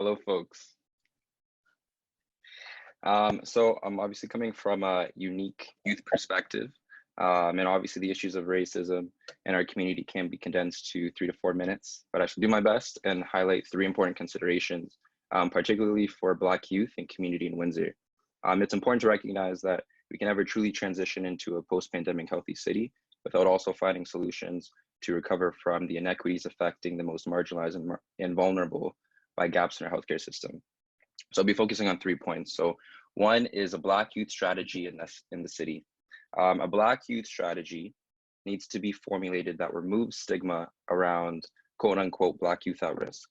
Hello, folks. So I'm obviously coming from a unique youth perspective, and obviously the issues of racism in our community can be condensed to 3 to 4 minutes, but I shall do my best and highlight three important considerations, particularly for Black youth and community in Windsor. It's important to recognize that we can never truly transition into a post-pandemic healthy city without also finding solutions to recover from the inequities affecting the most marginalized and vulnerable by gaps in our healthcare system. So I'll be focusing on 3 points. So one is a Black youth strategy in the city. A Black youth strategy needs to be formulated that removes stigma around quote unquote Black youth at risk,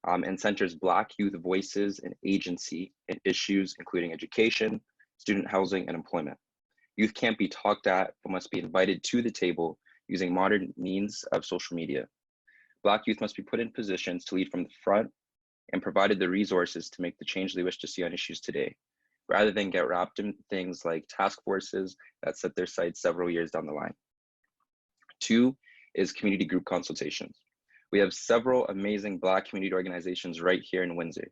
and centers Black youth voices and agency in issues including education, student housing, and employment. Youth can't be talked at, but must be invited to the table using modern means of social media. Black youth must be put in positions to lead from the front and provided the resources to make the change they wish to see on issues today, rather than get wrapped in things like task forces that set their sights several years down the line. Two is community group consultations. We have several amazing Black community organizations right here in Windsor.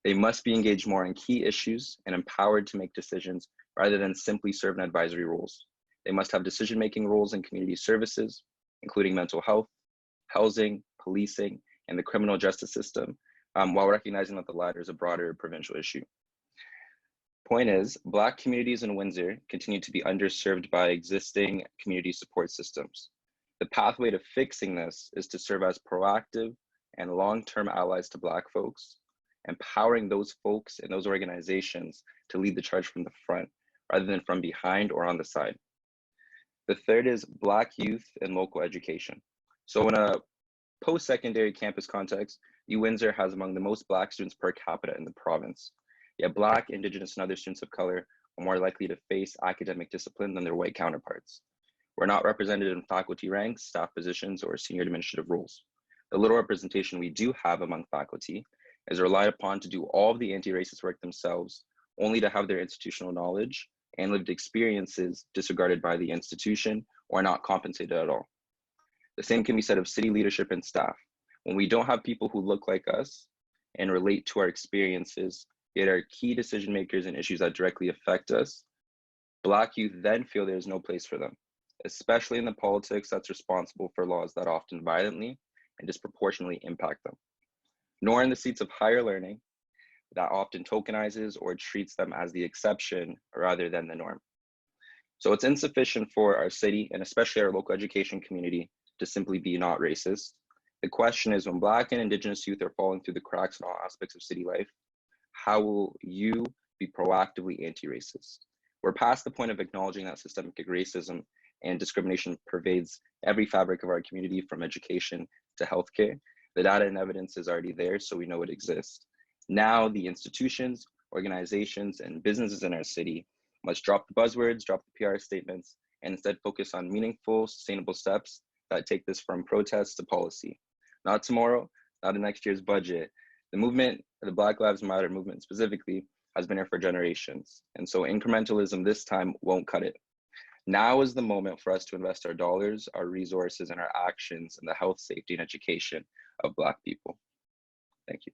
They must be engaged more in key issues and empowered to make decisions rather than simply serve in advisory roles. They must have decision-making roles in community services, including mental health, housing, policing, and the criminal justice system, while recognizing that the latter is a broader provincial issue. Point is, Black communities in Windsor continue to be underserved by existing community support systems. The pathway to fixing this is to serve as proactive and long-term allies to Black folks, empowering those folks and those organizations to lead the charge from the front, rather than from behind or on the side. The third is Black youth and local education. So in a post-secondary campus context, Windsor has among the most Black students per capita in the province. Yet Black, Indigenous, and other students of color are more likely to face academic discipline than their white counterparts. We're not represented in faculty ranks, staff positions, or senior administrative roles. The little representation we do have among faculty is relied upon to do all of the anti-racist work themselves, only to have their institutional knowledge and lived experiences disregarded by the institution or not compensated at all. The same can be said of city leadership and staff. When we don't have people who look like us and relate to our experiences, yet are key decision makers in issues that directly affect us, Black youth then feel there is no place for them, especially in the politics that's responsible for laws that often violently and disproportionately impact them, nor in the seats of higher learning that often tokenizes or treats them as the exception rather than the norm. So it's insufficient for our city, and especially our local education community, to simply be not racist. The question is, when Black and Indigenous youth are falling through the cracks in all aspects of city life, how will you be proactively anti-racist? We're past the point of acknowledging that systemic racism and discrimination pervades every fabric of our community, from education to healthcare. The data and evidence is already there, so we know it exists. Now the institutions, organizations, and businesses in our city must drop the buzzwords, drop the PR statements, and instead focus on meaningful, sustainable steps that take this from protest to policy. Not tomorrow, not in next year's budget. The movement, the Black Lives Matter movement specifically, has been here for generations. And so incrementalism this time won't cut it. Now is the moment for us to invest our dollars, our resources, and our actions in the health, safety, and education of Black people. Thank you.